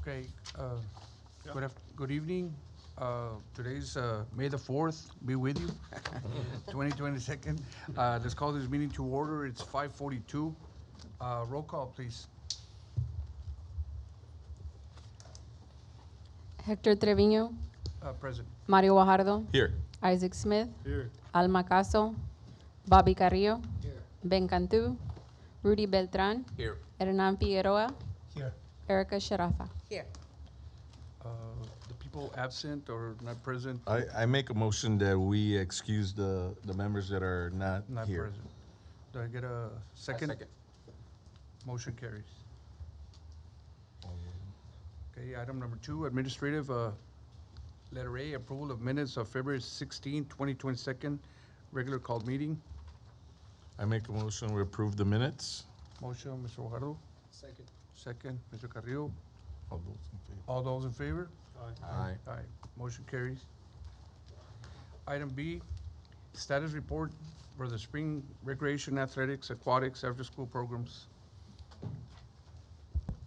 Okay, good evening. Today's May the 4th, be with you, 2022. Let's call this meeting to order. It's 5:42. Roll call, please. Hector Treviño, Present. Mario Guajardo, Here. Isaac Smith, Here. Alma Caso, Bobby Carrillo, Ben Cantu, Rudy Beltran, Here. Hernan Figueroa, Here. Erica Sharafa. Here. The people absent or not present, I make a motion that we excuse the members that are not not here. present. Do I get a second? Motion carries. Okay, item number 2, administrative, letter A, approval of minutes of February 16, 2022, regular called meeting. I make a motion we approve the minutes. Motion, Mr. Guajardo. Second. Second, Mr. Carrillo. All those in favor? All those in favor? Aye. Aye. Motion carries. Item B, status report for the spring recreation, athletics, aquatics, after-school programs.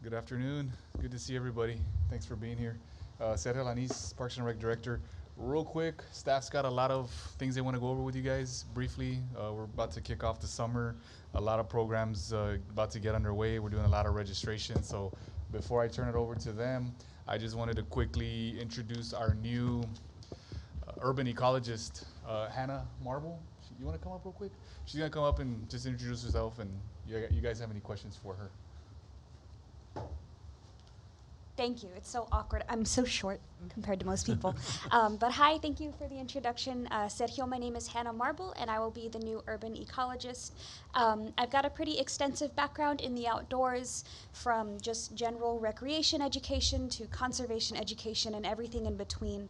Good afternoon. Good to see everybody. Thanks for being here. Sergio Lanis, Parks and Rec Director. Real quick, staff's got a lot of things they want to go over with you guys briefly. We're about to kick off the summer. A lot of programs about to get underway. We're doing a lot of registration. So before I turn it over to them, I just wanted to quickly introduce our new urban ecologist, Hannah Marble. You want to come up real quick? She's going to come up and just introduce herself, and you guys have any questions for her? Thank you. It's so awkward. I'm so short compared to most people. But hi, thank you for the introduction. Sergio, my name is Hannah Marble, and I will be the new urban ecologist. I've got a pretty extensive background in the outdoors, from just general recreation education to conservation education and everything in between.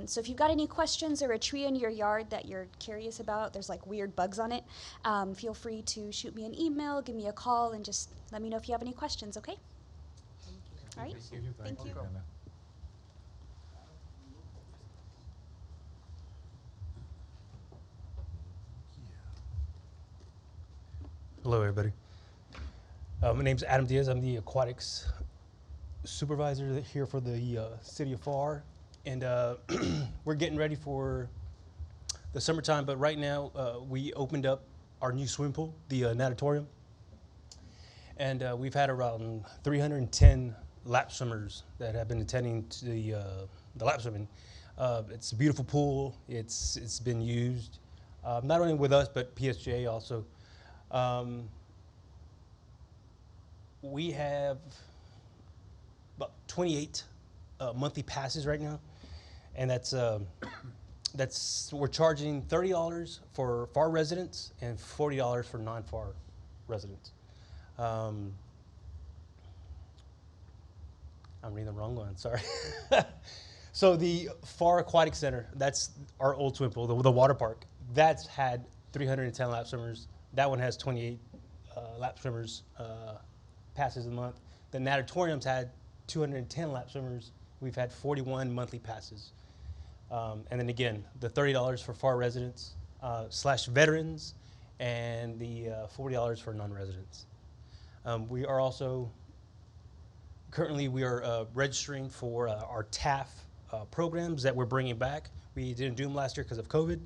So if you've got any questions or a tree in your yard that you're curious about, there's like weird bugs on it, feel free to shoot me an email, give me a call, and just let me know if you have any questions, okay? All right. Thank you. Hannah. Hello, everybody. My name's Adam Diaz. I'm the Aquatics supervisor here for the city of Pharr. And we're getting ready for the summertime, but right now we opened up our new swimming pool, the natatorium. And we've had around 310 lap swimmers that have been attending to the lap swimming. It's a beautiful pool. It's been used not only with us but PSJ also. We have about 28 monthly passes right now, and that's we're charging $30 for Pharr residents and $40 for non-Pharr residents. I'm reading the wrong one, sorry. So the Pharr Aquatic Center, that's our old swimming pool, the water park. That's had 310 lap swimmers. That one has 28 lap swimmers passes a month. The natatorium's had 210 lap swimmers. We've had 41 monthly passes. And then again, the $30 for Pharr residents / veterans, and the $40 for non-residents. We are also currently, we are registering for our TAF programs that we're bringing back. We didn't do them last year because of COVID.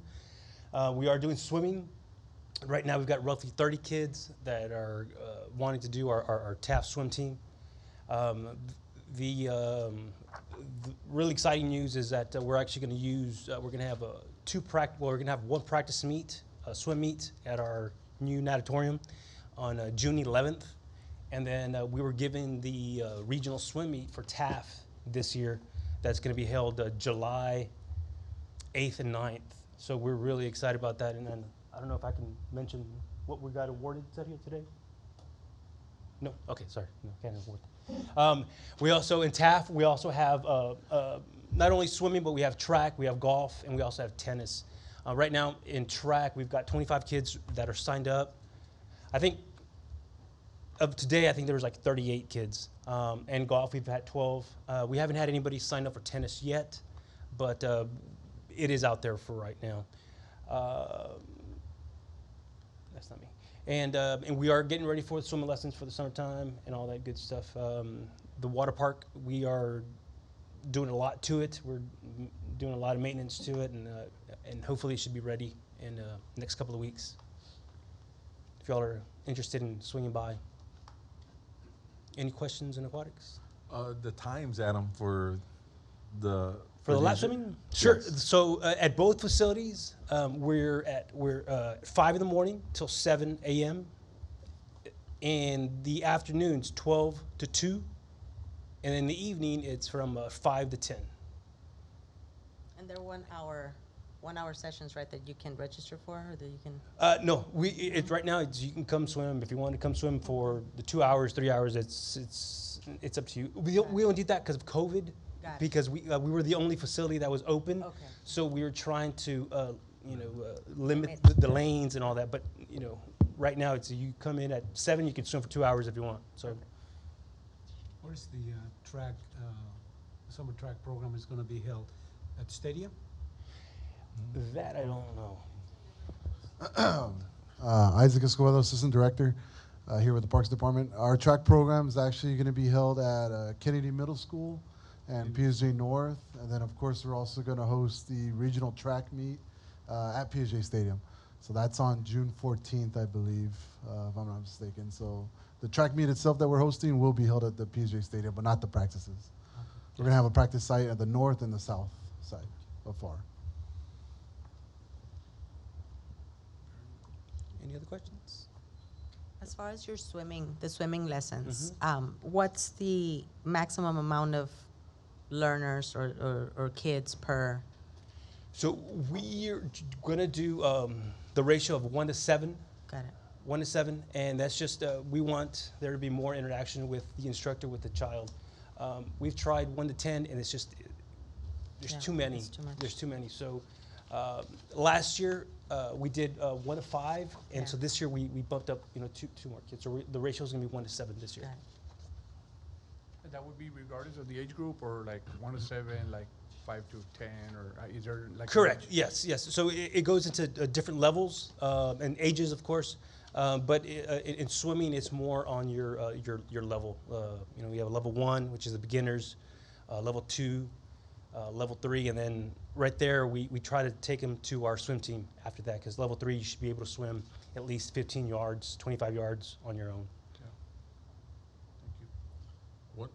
We are doing swimming. Right now, we've got roughly 30 kids that are wanting to do our TAF swim team. The really exciting news is that we're actually going to use, we're going to have we're going to have one practice meet, a swim meet at our new natatorium on June 11th. And then we were given the regional swim meet for TAF this year. That's going to be held July 8th and 9th. So we're really excited about that. And then I don't know if I can mention what we got awarded today. No? Okay, sorry. No, can't award. We also, in TAF, we also have not only swimming, but we have track, we have golf, and we also have tennis. Right now in track, we've got 25 kids that are signed up. I think of today, I think there was like 38 kids. And golf, we've had 12. We haven't had anybody sign up for tennis yet, but it is out there for right now. That's not me. And we are getting ready for the swimming lessons for the summertime and all that good stuff. the water park, we are doing a lot to it. We're doing a lot of maintenance to it, and hopefully it should be ready in the next couple of weeks. If y'all are interested in swinging by. Any questions in aquatics? The times, Adam, for the For the lap these- swimming? Sure. Yes. So at both facilities, we're 5 in the morning till 7 a.m. In the afternoons, 12 to 2. And in the evening, it's from 5 to 10. And they're 1 hour sessions, right, that you can register for, or that you can? No, right now you can come swim if you want to come swim for the 2 hours, 3 hours. It's up to you. We don't do that because of COVID, Got it. because we were the only facility that was open. Okay. So we were trying to limit Limit. the lanes and all that. But right now it's you come in at 7, you can swim for 2 hours if you want. So Where's the track, summer track program is going to be held? At the stadium? that I don't know. Isaac Escobedo, Assistant Director, here with the Parks Department. Our track program is actually going to be held at Kennedy Middle School and PSJ North. And then, of course, we're also going to host the regional track meet at PSJ Stadium. So that's on June 14th, I believe, if I'm not mistaken. So the track meet itself that we're hosting will be held at the PSJ Stadium, but not the practices. We're going to have a practice site at the north and the south side of Pharr. Any other questions? As far as your the swimming lessons, what's the maximum amount of learners or kids per? So we're gonna do the ratio of 1 to 7. Got it. 1 to 7, and that's just we want there to be more interaction with the instructor, with the child. We've tried 1 to 10, and it's just there's Yeah, too many. it's too much. There's too many. So last year we did 1 to 5, and so Yeah. this year we bumped up two more kids. So the ratio is gonna be 1 to 7 this year. Got it. And that would be regardless of the age group, or like 1 to 7, like 5 to 10, or is there like? a Correct. range? Yes. So it goes into different levels and ages, of course. But in swimming, it's more on your level. We have a level 1, which is the beginners, level 2, level 3, and then right there we try to take them to our swim team after that, because level 3 you should be able to swim at least 15 yards, 25 yards on your own.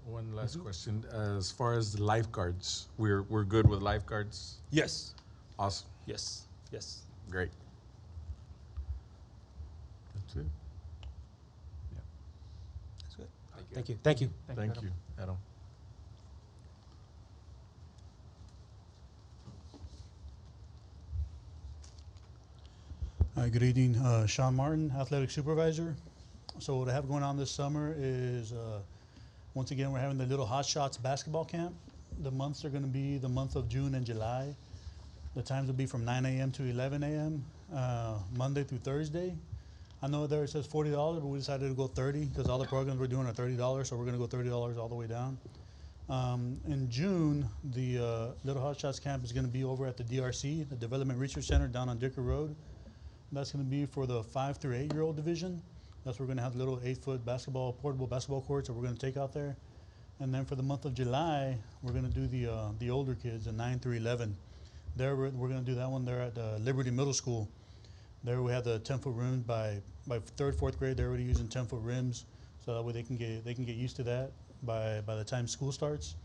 One last question. As far as the lifeguards, we're good with lifeguards. Yes. Awesome. Yes. Yes. Great. That's it. That's good. Thank you. Thank you. Thank you, Adam. Hi, good evening. Sean Martin, Athletic Supervisor. So what I have going on this summer is, once again, we're having the Little Hot Shots basketball camp. The months are going to be the month of June and July. The times will be from 9 a.m. to 11 a.m., Monday through Thursday. I know there it says $40, but we decided to go $30 because all the programs we're doing are $30, so we're going to go $30 all the way down. In June, the Little Hot Shots camp is going to be over at the DRC, the Development Research Center down on Dicker Road. That's going to be for the 5 through 8-year-old division. That's where we're going to have little 8-foot portable basketball courts that we're going to take out there. And then for the month of July, we're going to do the older kids, the 9 through 11. There we're going to do that one there at Liberty Middle School. There we have the 10-foot rims by 3rd, 4th grade. They're already using 10-foot rims, so that way they can get used to that by the time school starts.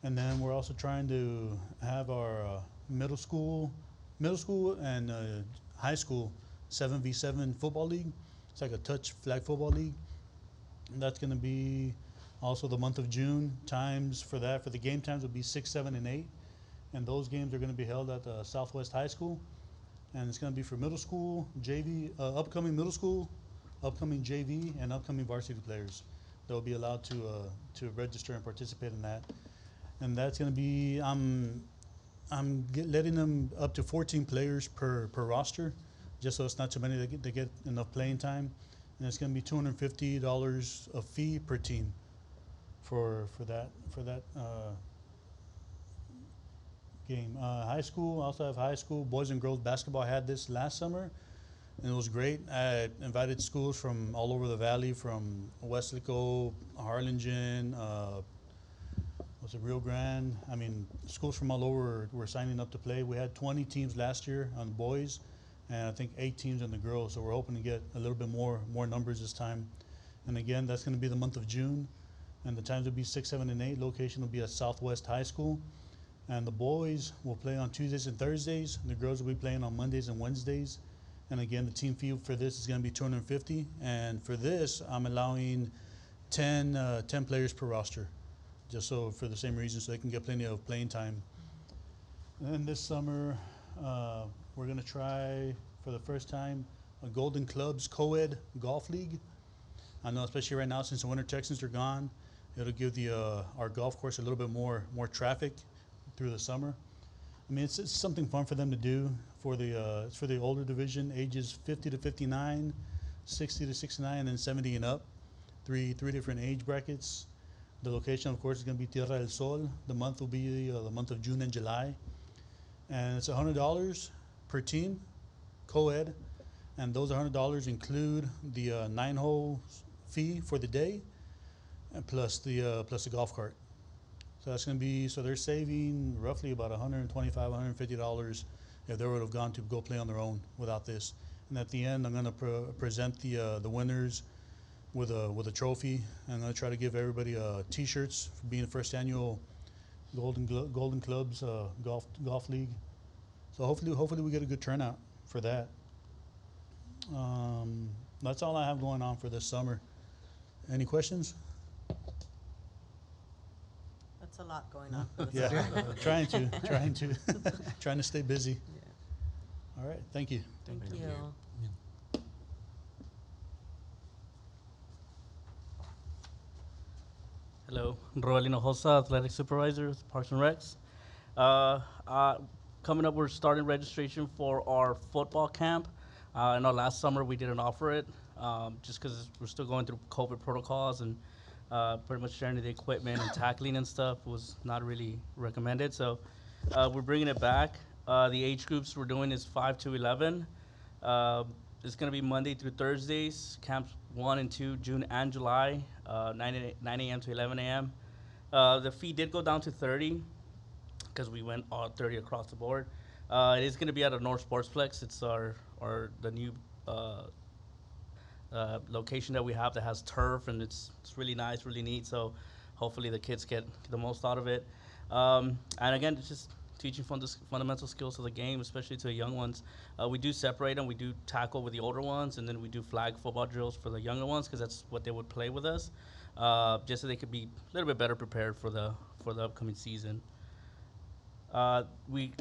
And then we're also trying to have our middle school and high school 7v7 football league. It's like a touch flag football league. And that's going to be also the month of June. Times for the game times will be 6, 7, and 8. And those games are going to be held at the Southwest High School. And it's going to be for middle school, JV, upcoming middle school, upcoming JV, and upcoming varsity players. They'll be allowed to register and participate in that. And that's going to be, I'm letting them up to 14 players per roster, just so it's not too many. They get enough playing time. And it's going to be $250 a fee per team for that game. High school, I also have high school boys and girls basketball. I had this last summer. and it was great. I invited schools from all over the valley, from Westlaco, Harlingen, was it Rio Grande? I mean, schools from all over were signing up to play. We had 20 teams last year on the boys, and I think 8 teams on the girls. So we're hoping to get a little bit more numbers this time. And again, that's going to be the month of June, and the times will be 6, 7, and 8. Location will be at Southwest High School, and the boys will play on Tuesdays and Thursdays. And the girls will be playing on Mondays and Wednesdays. And again, the team fee for this is going to be $250. And for this, I'm allowing 10 players per roster, just so for the same reason, so they can get plenty of playing time. And then this summer, we're going to try for the first time a Golden Clubs Coed Golf League. I know, especially right now, since the Winter Texans are gone, it'll give the our golf course a little bit more traffic through the summer. I mean, it's something fun for them to do. It's for the older division, ages 50 to 59, 60 to 69, and then 70 and up. Three different age brackets. The location, of course, is going to be Tierra del Sol. The month will be the month of June and July. And it's $100 per team, co-ed. And those $100 include the 9-hole fee for the day, and plus the golf cart. So that's going to be, so they're saving roughly about $125, $150 if they would have gone to go play on their own without this. And at the end, I'm going to present the winners with a trophy. I'm going to try to give everybody T-shirts for being the first annual Golden Clubs golf league. So hopefully we get a good turnout for that. That's all I have going on for this summer. Any questions? That's a lot going on for the Yeah, summer. trying to stay busy. All right, thank you. Thank you. Hello, Roel Hinojosa, Athletic Supervisor with Parks and Recs. Coming up, we're starting registration for our football camp. I know last summer we didn't offer it just because we're still going through COVID protocols, and pretty much sharing the equipment and tackling and stuff was not really recommended. So we're bringing it back. The age groups we're doing is 5 to 11. It's going to be Monday through Thursdays, camps 1 and 2, June and July, 9 a.m. to 11 a.m. The fee did go down to 30 because we went all 30 across the board. It is going to be at a North Sportsplex. It's the new location that we have that has turf, and it's really nice, really neat. So hopefully the kids get the most out of it. And again, it's just teaching fundamental skills of the game, especially to the young ones. We do separate them. We do tackle with the older ones, and then we do flag football drills for the younger ones because that's what they would play with us, just so they could be a little bit better prepared for the upcoming season.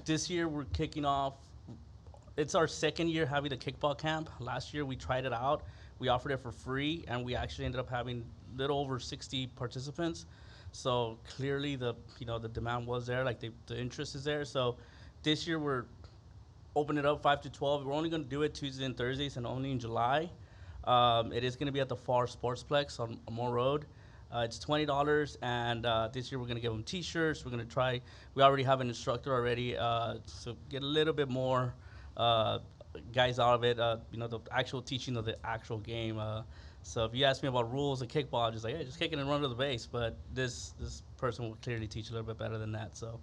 This year we're kicking off. It's our second year having the kickball camp. Last year we tried it out. We offered it for free, and we actually ended up having a little over 60 participants. So clearly the demand was there, like the interest is there. So this year we're opening it up 5 to 12. We're only going to do it Tuesdays and Thursdays, and only in July. It is going to be at the Pharr Sportsplex on Moore Road. It's $20, and this year we're going to give them T-shirts. We're going to try. We already have an instructor already, so get a little bit more guys out of it. The actual teaching of the actual game. So if you ask me about rules of kickball, I'm just like, hey, just kick it and run to the base. But this person will clearly teach a little bit better than that. So.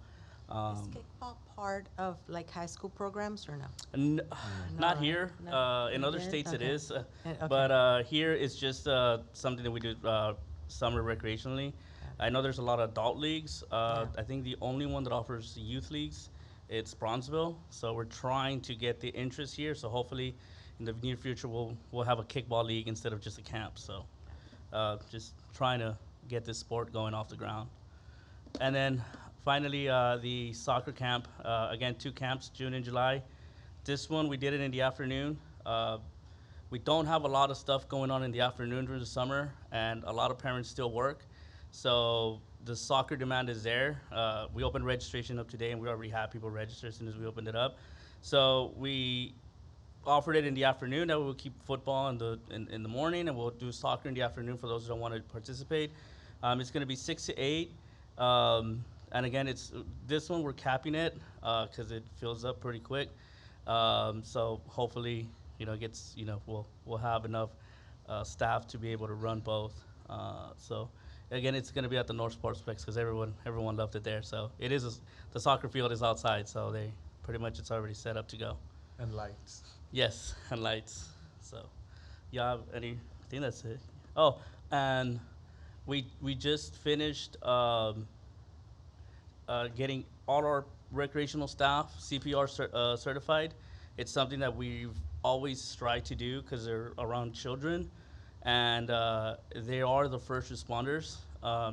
Is kickball part of like high school programs or no? Not here. No. In other states it Okay. is, Okay. but here it's just something that we do summer recreationally. I know there's a lot of adult leagues. I think the only one that offers youth leagues, it's Bronzeville. So we're trying to get the interest here. So hopefully, in the near future, we'll have a kickball league instead of just a camp. So just trying to get this sport going off the ground. And then finally, the soccer camp. Again, 2 camps, June and July. This one, we did it in the afternoon. We don't have a lot of stuff going on in the afternoon during the summer, and a lot of parents still work. So the soccer demand is there. We opened registration up today, and we already had people register as soon as we opened it up. So we offered it in the afternoon. That we'll keep football in the morning, and we'll do soccer in the afternoon for those who don't want to participate. It's going to be 6 to 8. And again, this one we're capping it because it fills up pretty quick. So hopefully, gets, we'll have enough staff to be able to run both. So again, it's going to be at the North Sportsplex because everyone loved it there. So it is the soccer field is outside, so they pretty much it's already set up to go. And lights. Yes, and lights. So I think that's it. Oh, and we just finished getting all our recreational staff CPR certified. It's something that we've always tried to do because they're around children, and they are the first responders.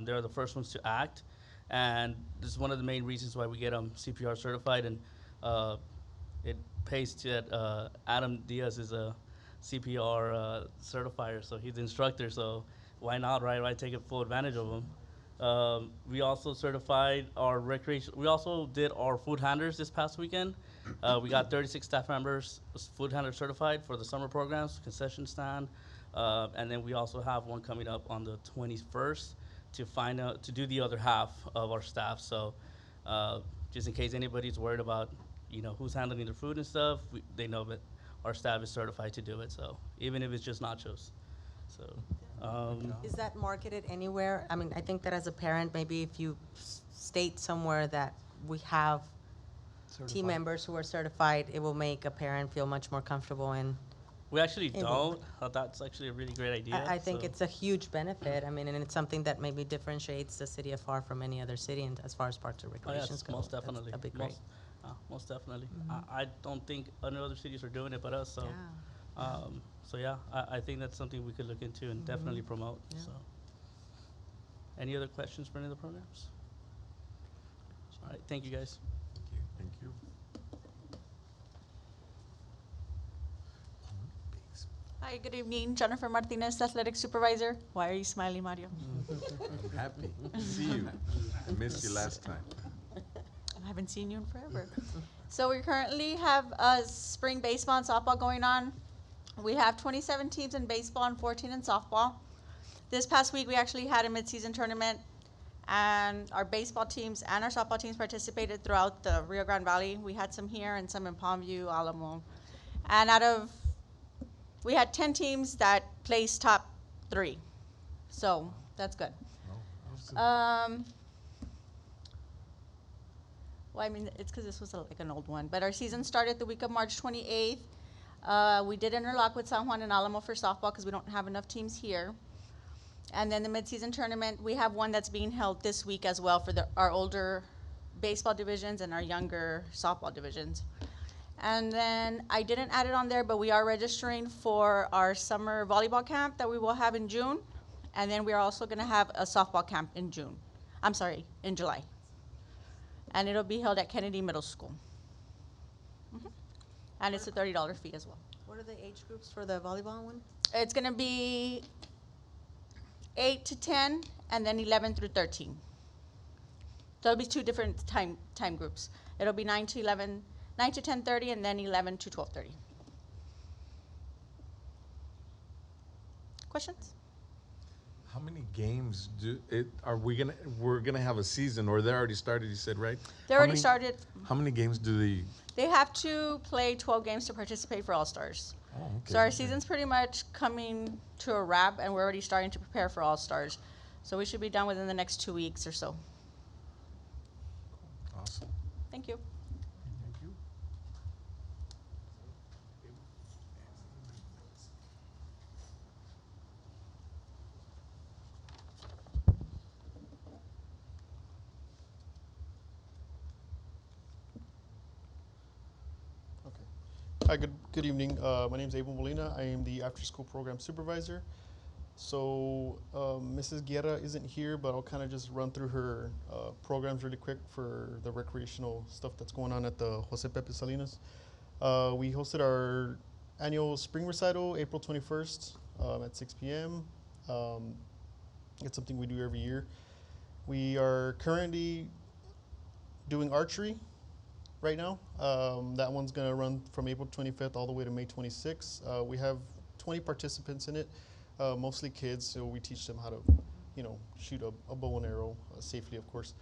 They're the first ones to act, and this is one of the main reasons why we get them CPR certified. And it pays to Adam Diaz is a CPR certifier, so he's the instructor. So why not, right? Why take full advantage of him? We also certified our recreation. We also did our food handlers this past weekend. We got 36 staff members food handler certified for the summer programs, concession stand, and then we also have one coming up on the 21st to do the other half of our staff. So just in case anybody's worried about who's handling their food and stuff, they know that our staff is certified to do it. So even if it's just nachos, so. Is that marketed anywhere? I mean, I think that as a parent, maybe if you state somewhere that we have team members who are certified, it will make a parent feel much more comfortable in. We actually don't. That's actually a really great idea. I think it's a huge benefit. I mean, and it's something that maybe differentiates the city of Pharr from any other city, and as far as parks and recreations go. Most definitely. That'd be great. Most definitely. I don't think any other cities are doing it but us. So, I think that's something we could look into and definitely promote. Yeah. So, any other questions for any of the programs? All right. Thank you, guys. Thank you. Hi, good evening. Jennifer Martinez, Athletic Supervisor. Why are you smiling, Mario? I'm happy to see you. I missed you last time. I haven't seen you in forever. So we currently have spring baseball and softball going on. We have 27 teams in baseball and 14 in softball. This past week, we actually had a mid-season tournament, and our baseball teams and our softball teams participated throughout the Rio Grande Valley. We had some here and some in Palmview, Alamo. And we had 10 teams that placed top 3. So that's good. Well, I mean, it's because this was like an old one. But our season started the week of March 28th. We did interlock with San Juan and Alamo for softball because we don't have enough teams here. And then the mid-season tournament, we have one that's being held this week as well for our older baseball divisions and our younger softball divisions. And then I didn't add it on there, but we are registering for our summer volleyball camp that we will have in June. And then we are also going to have a softball camp in in July. And it'll be held at Kennedy Middle School. And it's a $30 fee as well. What are the age groups for the volleyball one? It's going to be 8 to 10 and then 11 through 13. So it'll be 2 different time groups. It'll be 9 to 10:30 and then 11 to 12:30. Questions? How many games we're gonna have a season, or they already started? You said, right? They already started. How many games do they? They have to play 12 games to participate for All Stars. Oh, okay. So our season's pretty much coming to a wrap, and we're already starting to prepare for All Stars. So we should be done within the next 2 weeks or so. Awesome. Thank you. Thank you. Hi, good evening. My name is Abel Molina. I am the after-school program supervisor. So Mrs. Guerra isn't here, but I'll kind of just run through her programs really quick for the recreational stuff that's going on at the Jose Pepe Salinas. We hosted our annual spring recital April 21st at 6 p.m. It's something we do every year. We are currently doing archery right now. That one's going to run from April 25th all the way to May 26th. We have 20 participants in it, mostly kids, so we teach them how to, shoot a bow and arrow safely, of course.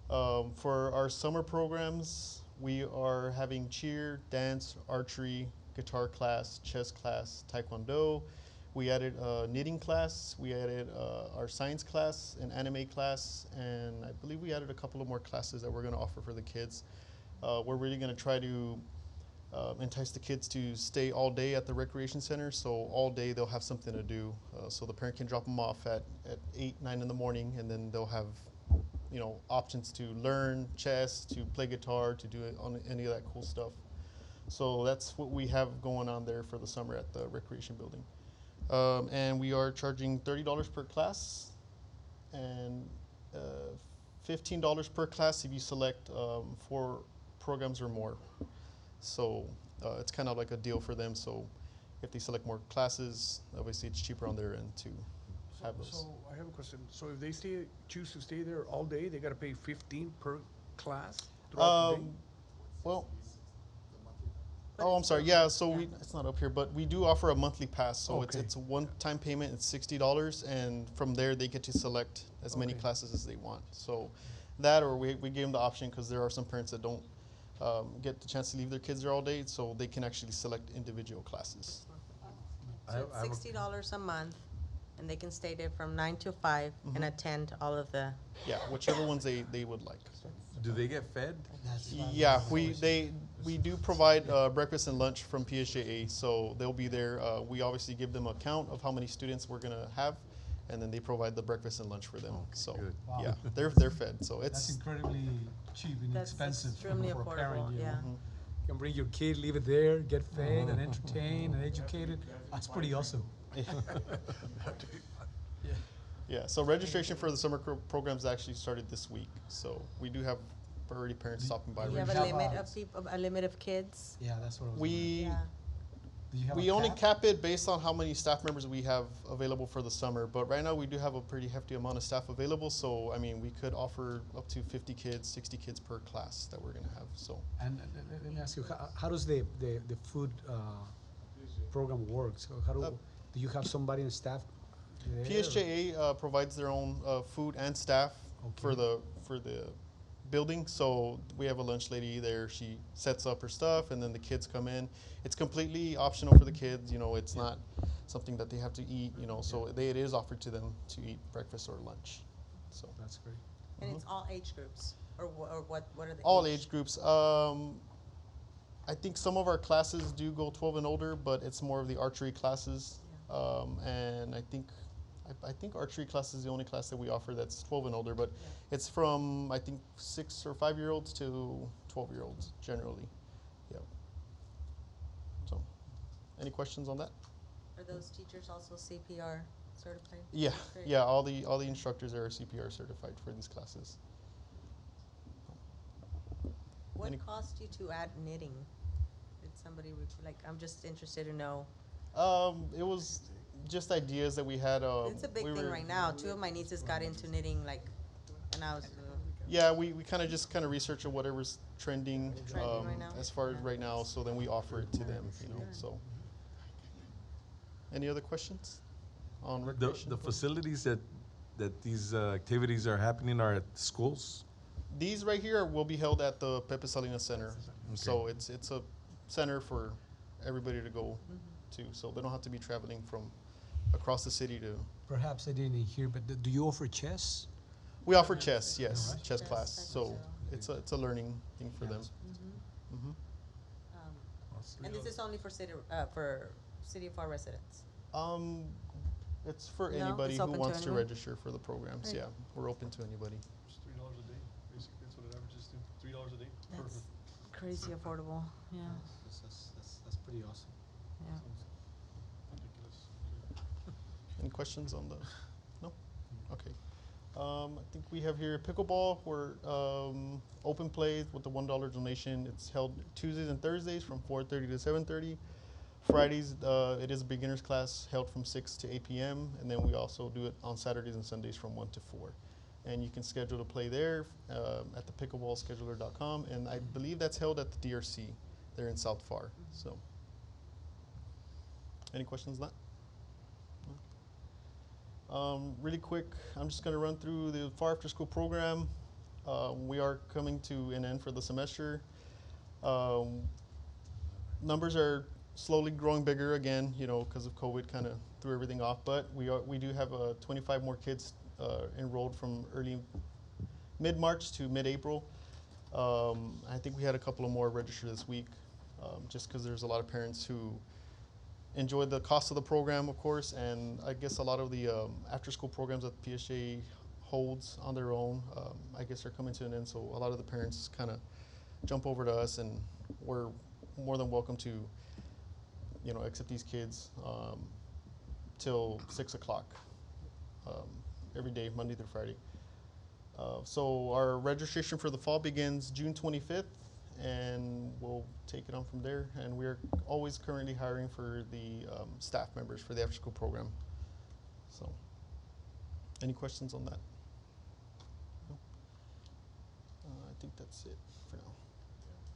For our summer programs, we are having cheer, dance, archery, guitar class, chess class, taekwondo. We added a knitting class. We added our science class, an anime class, and I believe we added a couple of more classes that we're going to offer for the kids. We're really going to try to entice the kids to stay all day at the recreation center. So all day they'll have something to do. So the parent can drop them off at 8, 9 in the morning, and then they'll have, you know, options to learn chess, to play guitar, to do on any of that cool stuff. So that's what we have going on there for the summer at the recreation building. And we are charging $30 per class and $15 per class if you select 4 programs or more. So it's kind of like a deal for them. So if they select more classes, obviously it's cheaper on their end to have those. So I have a question. So if they choose to stay there all day, they got to pay 15 per class throughout the day? Well, I'm sorry. Yeah, so it's not up here, but we do offer a monthly pass. So Okay. it's a one-time payment. It's $60, and from there they get to select as many Okay. classes as they want. So that, or we give them the option because there are some parents that don't get the chance to leave their kids there all day, so they can actually select individual classes. So it's $60 a month, and they can stay there from 9 to 5 and attend all of the. Yeah, whichever ones they would like. Do they get fed? Yeah, we do provide breakfast and lunch from PSJA, so they'll be there. We obviously give them a count of how many students we're gonna have, and then they provide the breakfast and lunch for them. So Wow. yeah, they're fed. So That's it's incredibly cheap and That's expensive extremely for a affordable, parent, you know. yeah. You can bring your kid, leave it there, get fed and entertained and educated. That's pretty awesome. yeah. So registration for the summer programs actually started this week. So we do have already parents stopping by. Do you have a registering. limit of people, a limit of kids? Yeah, that's what I was We Yeah. Do you have we a only cap? cap it based on how many staff members we have available for the summer. But right now we do have a pretty hefty amount of staff available. So I mean, we could offer up to 50 kids, 60 kids per class that we're gonna have. So And let me ask you, how does the food program work? So how do you have somebody in staff there? PSJA provides their own food and staff for the building. So we have a lunch lady there. She sets up her stuff, and then the kids come in. It's completely optional for the kids. You know, it's not something that they have to eat. You know, so it is offered to them to eat breakfast or lunch. So That's great. And it's all age groups, or what are the all age groups. I think some of our classes do go 12 and older, but it's more of the archery classes. And I think archery class is the only class that we offer that's 12 and older, but it's from, I think, 6 or 5-year-olds to 12-year-olds generally. Yeah. So, any questions on that? Are those teachers also CPR certified? Yeah, Great. yeah. All the instructors are CPR certified for these classes. What Any- cost you to add knitting? Did somebody, like, I'm just interested to know. It was just ideas that we had. It's a big we thing were- right now. 2 of my nieces got into knitting, like, and I was, Yeah, we kind of research whatever's trending, Trending right now? as far as Yeah. right now, so then we offer it to them, you know, Good. so. Any other questions on The recreation? facilities that these activities are happening are at schools? These right here will be held at the Pepe Salinas Center. So Okay. it's a center for everybody to go to, so they don't have to be traveling from across the city to. Perhaps I didn't hear, but do you offer chess? We offer chess, yes, Alright. chess Chess, class, I think so so. it's a learning thing for them. Mm-hmm. Mhm. And this is only for city of Pharr residents? It's for No, anybody it's who open to wants to anyone? register for the programs, Right. yeah, we're open to anybody. It's $3 a day, basically, that's what it averages to, $3 a day. That's crazy affordable, yeah, That's pretty awesome. yeah. Ridiculous. Any questions on the, no? Okay. I think we have here pickleball, where, open play with the $1 donation. It's held Tuesdays and Thursdays from 4:30 to 7:30. Fridays, it is a beginner's class held from 6 to 8 p.m. And then we also do it on Saturdays and Sundays from 1 to 4. And you can schedule to play there at the pickleballscheduler.com. And I believe that's held at the DRC there in South Pharr. So, any questions on that? Really quick, I'm just going to run through the Pharr After School program. We are coming to an end for the semester. Numbers are slowly growing bigger again, you know, because of COVID kind of threw everything off. But we do have 25 more kids enrolled from early mid-March to mid-April. I think we had a couple of more register this week, just because there's a lot of parents who enjoyed the cost of the program, of course, and I guess a lot of the after-school programs that PSJ holds on their own, I guess are coming to an end. So a lot of the parents kind of jump over to us, and we're more than welcome to, you know, accept these kids till 6 o'clock every day, Monday through Friday. So our registration for the fall begins June 25th, and we'll take it on from there. And we are always currently hiring for the staff members for the after-school program. So, any questions on that? No? I think that's it for now.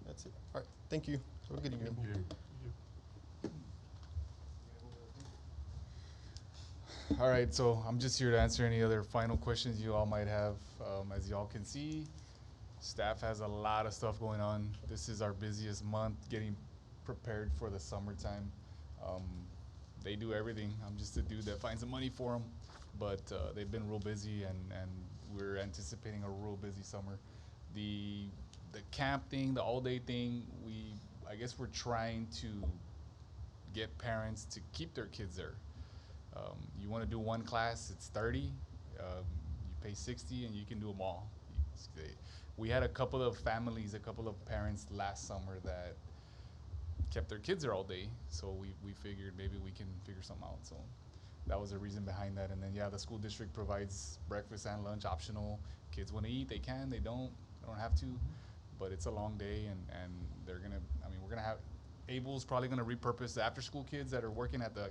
That's it. All right. Thank you. Have a good evening. All right, so I'm just here to answer any other final questions you all might have. As y'all can see, staff has a lot of stuff going on. This is our busiest month, getting prepared for the summertime. They do everything. I'm just a dude that finds the money for them, but they've been real busy, and we're anticipating a real busy summer. The camp thing, the all-day thing, I guess we're trying to get parents to keep their kids there. You want to do one class, it's 30. You pay 60 and you can do them all. We had a couple of families, a couple of parents last summer that kept their kids there all day. So we figured maybe we can figure something out. So that was the reason behind that. And then, yeah, the school district provides breakfast and lunch optional. Kids want to eat, they can, they don't have to. But it's a long day, and we're going to have, Abel's probably going to repurpose the after-school kids that are working at the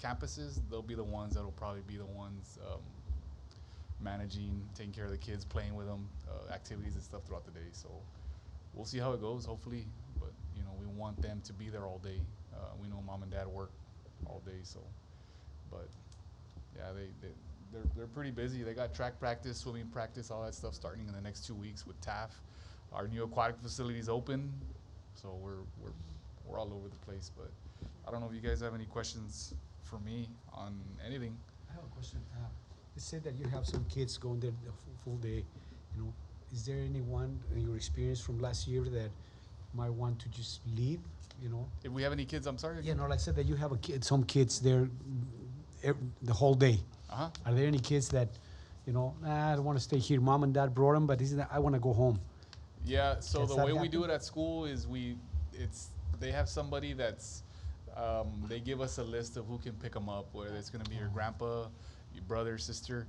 campuses. They'll be the ones that'll probably be the ones managing, taking care of the kids, playing with them, activities and stuff throughout the day. So we'll see how it goes, hopefully. But, you know, we want them to be there all day. We know mom and dad work all day, so. But, yeah, they're pretty busy. They got track practice, swimming practice, all that stuff starting in the next 2 weeks with TAF. Our new aquatic facility is open, so we're all over the place. But I don't know if you guys have any questions for me on anything. I have a question. You said that you have some kids going there the full day. You know, is there anyone in your experience from last year that might want to just leave? You know, If we have any kids, I'm sorry. you know, like I said that you have some kids there the whole day. Uh-huh. Are there any kids that, you know, I don't want to stay here. Mom and dad brought them, but I want to go home. Yeah, so Does the that way we do happen? it at school is they have somebody that's, they give us a list of who can pick them up, whether it's going to be your grandpa, your brother, sister.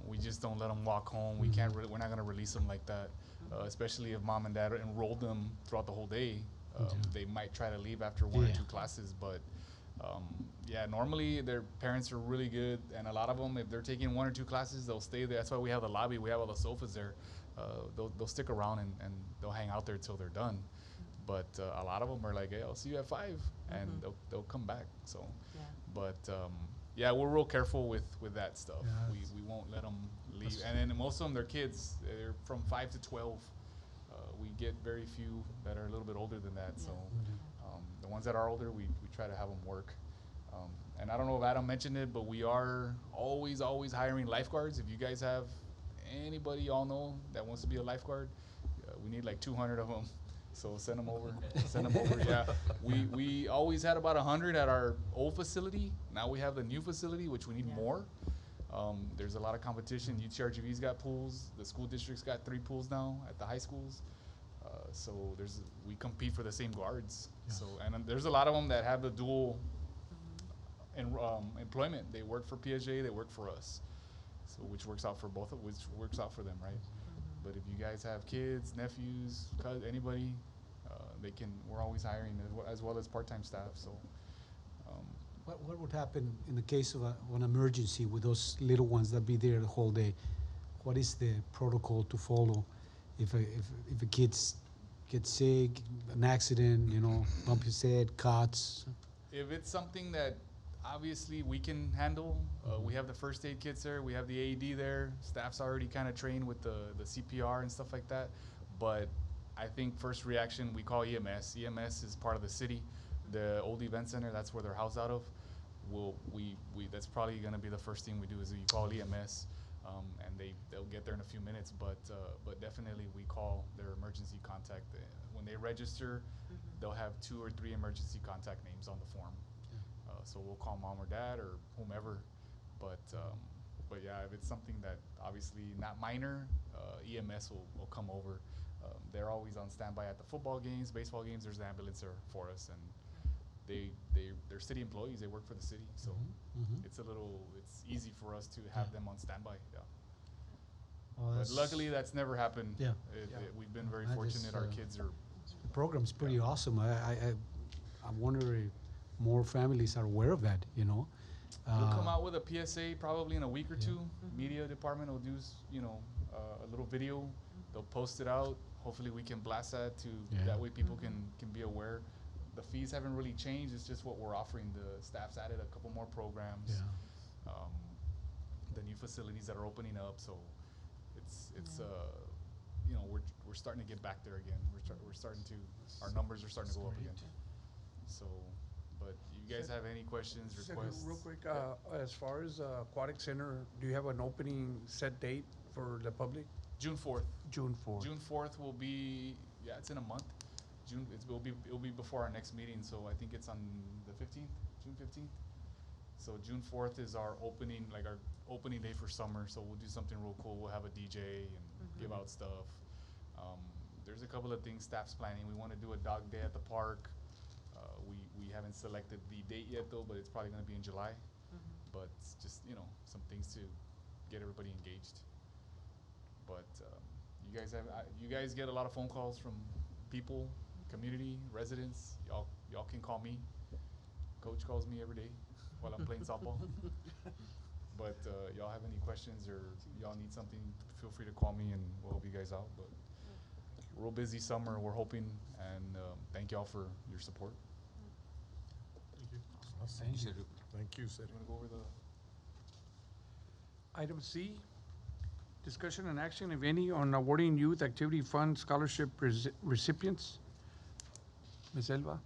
We just don't let them walk home. We're not going to release them like that, especially if mom and dad enrolled them throughout the whole day. They might try to leave after one or two classes, but yeah, normally their parents are really good, and a lot of them, if they're taking one or two classes, they'll stay there. That's why we have the lobby. We have all the sofas there. They'll stick around and they'll hang out there till they're done. But a lot of them are like, hey, I'll see you at 5, and they'll come back. So, but yeah, we're real careful with that stuff. We won't let them leave. And then most of them, they're kids. They're from 5 to 12. We get very few that are a little bit older than that. So the ones that are older, we try to have them work. And I don't know if Adam mentioned it, but we are always hiring lifeguards. If you guys have anybody y'all know that wants to be a lifeguard, we need like 200 of them. So send them over. Yeah. We always had about 100 at our old facility. Now we have the new facility, which we need more. There's a lot of competition. UTRGV's got pools. The school district's got 3 pools now at the high schools. So we compete for the same guards. So and there's a lot of them that have the dual employment. They work for PSJ. They work for us. So which works out for them, right? But if you guys have kids, nephews, anybody, we're always hiring as well as part-time staff. So, What would happen in the case of an emergency with those little ones that be there the whole day? What is the protocol to follow if a kid gets sick, an accident, you know, bump his head, cuts? if it's something that obviously we can handle, we have the first aid kits there, we have the AED there, staff's already kind of trained with the CPR and stuff like that. But I think first reaction, we call EMS. EMS is part of the city. The old event center, that's where they're housed out of. That's probably gonna be the first thing we do is you call EMS, and they'll get there in a few minutes. But definitely we call their emergency contact. When they register, they'll have 2 or 3 emergency contact names on the form. So we'll call mom or dad or whomever. But yeah, if it's something that obviously not minor, EMS will come over. They're always on standby at the football games, baseball games. There's an ambulance there for us, and they're city employees. They work for the city, so it's easy for us to have them on standby. Yeah. But luckily, that's never happened. Yeah. We've been very I fortunate. just, Our kids are. The program's pretty awesome. I wonder if more families are aware of that, you know. We'll come out with a PSA probably in a week or two. Media department will do, a little video. They'll post it out. Hopefully we can blast that that way people can be aware. The fees haven't really changed. It's just what we're offering. The staff's added a couple more programs. Yeah. The new facilities that are opening up. So it's we're starting to get back there again. We're starting to, our numbers are starting to go up again. So, but you guys have any questions, requests? Real quick, as far as Aquatic Center, do you have an opening set date for the public? June 4th. June 4th. June 4th will be, it's in a month. It'll be before our next meeting, so I think it's on the 15th, June 15th. So June 4th is our opening day for summer. So we'll do something real cool. We'll have a DJ and give out stuff. There's a couple of things staff's planning. We want to do a dog day at the park. We haven't selected the date yet though, but it's probably going to be in July. But it's just some things to get everybody engaged. But you guys get a lot of phone calls from people, community, residents. Y'all can call me. Coach calls me every day while I'm playing softball. But y'all have any questions or y'all need something, feel free to call me and we'll help you guys out. But real busy summer, we're hoping, and thank y'all for your support. Thank you. Thank you, Sergio. You want to go over the Item C, discussion and action, if any, on awarding youth activity fund scholarship recipients. Ms. Elba?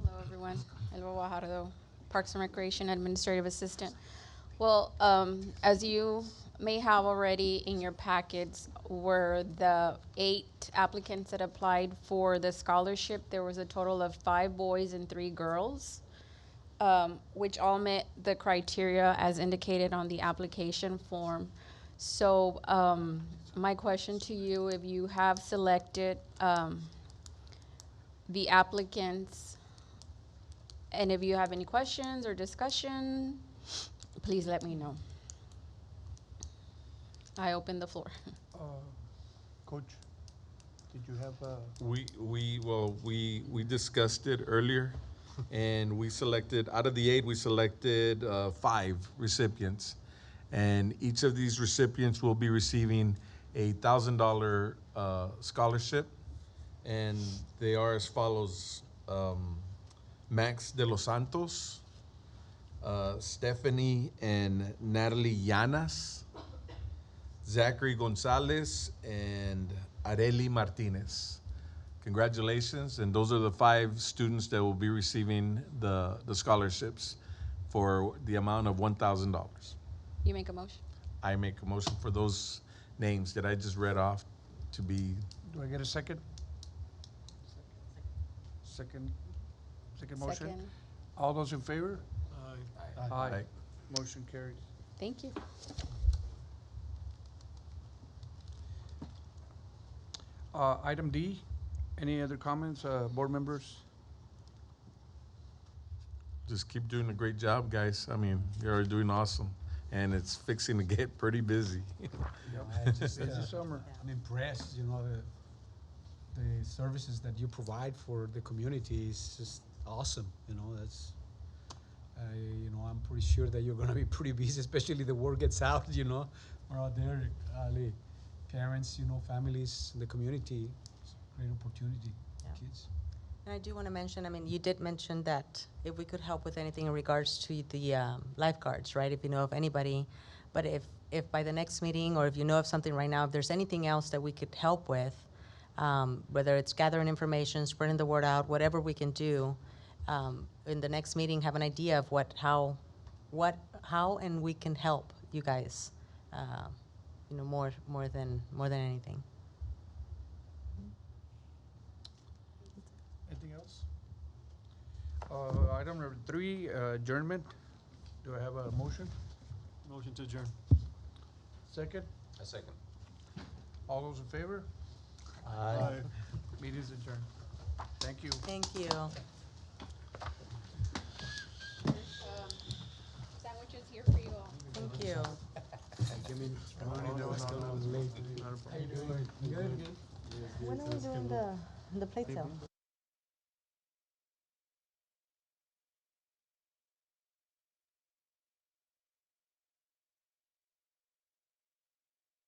Hello, everyone. Elba Guajardo, Parks and Recreation Administrative Assistant. Well, as you may have already in your packets were the 8 applicants that applied for the scholarship. There was a total of 5 boys and 3 girls, which all met the criteria as indicated on the application form. So my question to you, if you have selected the applicants, and if you have any questions or discussion, please let me know. I open the floor. Coach, did you have We discussed it earlier, and we selected, out of the 8, we selected 5 recipients. And each of these recipients will be receiving a $1,000 scholarship. And they are as follows: Max de los Santos, Stephanie and Natalie Llanas, Zachary Gonzalez, and Areli Martinez. Congratulations, and those are the 5 students that will be receiving the scholarships for the amount of $1,000. You make a motion? I make a motion for those names that I just read off to be. Do I get a second? Second motion? Second. All those in favor? Aye. Aye. Motion carries. Thank you. Item D, any other comments, board members? Just keep doing a great job, guys. I mean, you're doing awesome, and it's fixing to get pretty busy. Busy summer. I'm impressed, the services that you provide for the community is just awesome, that's, I'm pretty sure that you're gonna be pretty busy, especially the word gets out, we're out there, the parents, families, the community, it's a great opportunity for kids. And I do want to mention, you did mention that if we could help with anything in regards to the lifeguards, right? If you know of anybody, but if by the next meeting, or if you know of something right now, if there's anything else that we could help with, whether it's gathering information, spreading the word out, whatever we can do, in the next meeting, have an idea of how and we can help you guys, more than anything. Anything else? Item number 3, adjournment. Do I have a motion? Motion to adjourn. Second? A second. All those in favor? Aye. Meeting is adjourned. Thank you. Thank you. Sandwiches here for you all. Thank you. When are we doing the plate sale?